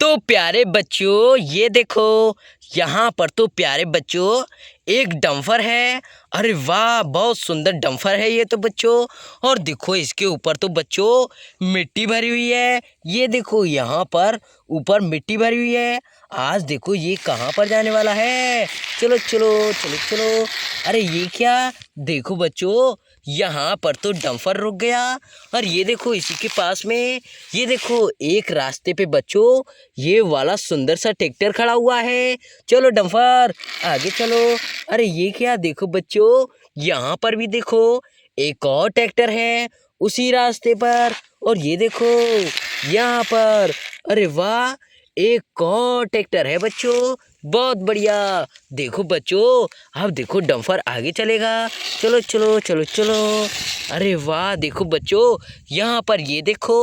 तो प्यारे बच्चों ये देखो, यहाँ पर तो प्यारे बच्चों एक डंपर है। अरे वाह, बहुत सुंदर डंपर है ये तो बच्चों। और देखो इसके ऊपर तो बच्चों मिट्टी भरी हुई है। ये देखो यहाँ पर ऊपर मिट्टी भरी हुई है। आज देखो ये कहाँ पर जाने वाला है। चलो चलो चलो चलो। अरे ये क्या, देखो बच्चों यहाँ पर तो डंपर रुक गया। और ये देखो इसी के पास में ये देखो एक रास्ते पे बच्चों ये वाला सुंदर सा ट्रैक्टर खड़ा हुआ है। चलो डंपर आगे चलो। अरे ये क्या, देखो बच्चों यहाँ पर भी देखो एक और ट्रैक्टर है उसी रास्ते पर। और ये देखो यहाँ पर, अरे वाह, एक और ट्रैक्टर है बच्चों, बहुत बढ़िया। देखो बच्चों अब देखो डंपर आगे चलेगा। चलो चलो चलो चलो। अरे वाह, देखो बच्चों यहाँ पर ये देखो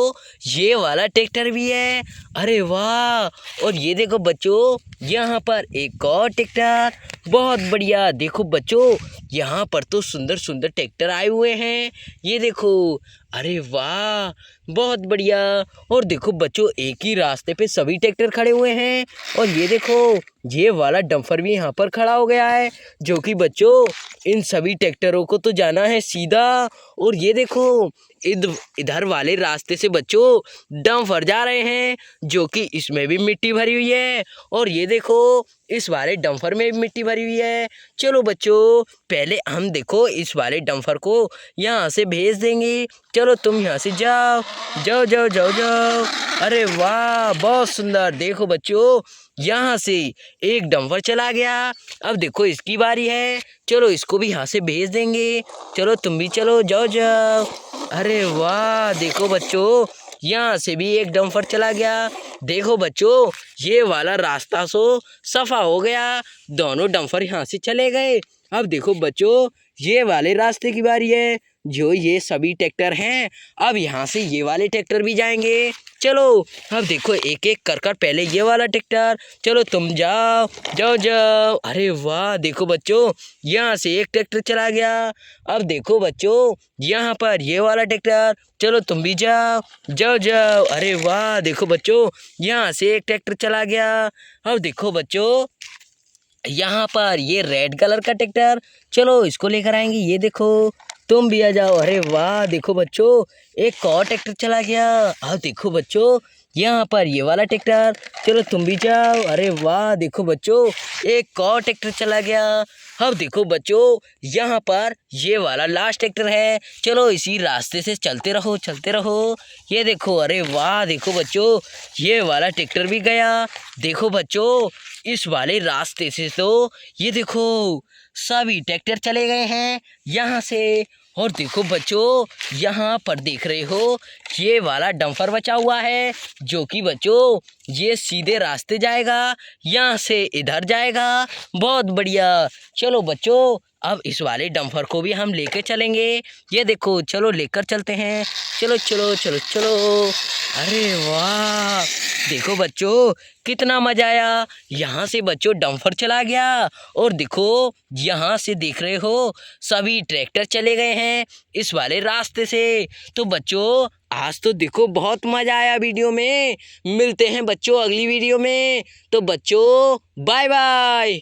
ये वाला ट्रैक्टर भी है। अरे वाह, और ये देखो बच्चों यहाँ पर एक और ट्रैक्टर, बहुत बढ़िया। देखो बच्चों यहाँ पर तो सुंदर सुंदर ट्रैक्टर आए हुए हैं। ये देखो, अरे वाह, बहुत बढ़िया। और देखो बच्चों एक ही रास्ते पे सभी ट्रैक्टर खड़े हुए हैं। और ये देखो ये वाला डंपर भी यहाँ पर खड़ा हो गया है, जो कि बच्चों इन सभी ट्रैक्टरों को तो जाना है सीधा। और ये देखो इधर वाले रास्ते से बच्चों डंपर जा रहे हैं, जो कि इसमें भी मिट्टी भरी हुई है। और ये देखो इस वाले डंपर में भी मिट्टी भरी हुई है। चलो बच्चों पहले हम देखो इस वाले डंपर को यहाँ से भेज देंगे। चलो तुम यहाँ से जाओ जाओ जाओ जाओ जाओ। अरे वाह, बहुत सुंदर। देखो बच्चों यहाँ से एक डंपर चला गया। अब देखो इसकी बारी है, चलो इसको भी यहाँ से भेज देंगे। चलो तुम भी चलो, जाओ जाओ। अरे वाह, देखो बच्चों यहाँ से भी एक डंपर चला गया। देखो बच्चों ये वाला रास्ता सफा हो गया, दोनों डंपर यहाँ से चले गए। अब देखो बच्चों ये वाले रास्ते की बारी है, जो ये सभी ट्रैक्टर हैं अब यहाँ से ये वाले ट्रैक्टर भी जाएंगे। चलो अब देखो एक एक कर कर पहले ये वाला ट्रैक्टर, चलो तुम जाओ जाओ जाओ। अरे वाह, देखो बच्चों यहाँ से एक ट्रैक्टर चला गया। अब देखो बच्चों यहाँ पर ये वाला ट्रैक्टर, चलो तुम भी जाओ जाओ जाओ। अरे वाह, देखो बच्चों यहाँ से एक ट्रैक्टर चला गया। अब देखो बच्चों यहाँ पर ये रेड कलर का ट्रैक्टर, चलो इसको लेकर आएंगे। ये देखो तुम भी आ जाओ। अरे वाह, देखो बच्चों एक और ट्रैक्टर चला गया। अब देखो बच्चों यहाँ पर ये वाला ट्रैक्टर, चलो तुम भी जाओ। अरे वाह, देखो बच्चों एक और ट्रैक्टर चला गया। अब देखो बच्चों यहाँ पर ये वाला लास्ट ट्रैक्टर है, चलो इसी रास्ते से चलते रहो चलते रहो। ये देखो, अरे वाह, देखो बच्चों ये वाला ट्रैक्टर भी गया। देखो बच्चों इस वाले रास्ते से तो ये देखो सभी ट्रैक्टर चले गए हैं यहाँ से। और देखो बच्चों यहाँ पर देख रहे हो ये वाला डंपर बचा हुआ है, जो कि बच्चों ये सीधे रास्ते जाएगा, यहाँ से इधर जाएगा। बहुत बढ़िया। चलो बच्चों अब इस वाले डंपर को भी हम लेकर चलेंगे। ये देखो चलो लेकर चलते हैं, चलो चलो चलो चलो। अरे वाह, देखो बच्चों कितना मजा आया। यहाँ से बच्चों डंपर चला गया और देखो यहाँ से देख रहे हो सभी ट्रैक्टर चले गए हैं इस वाले रास्ते से। तो बच्चों आज तो देखो बहुत मजा आया वीडियो में। मिलते हैं बच्चों अगली वीडियो में। तो बच्चों बाय बाय।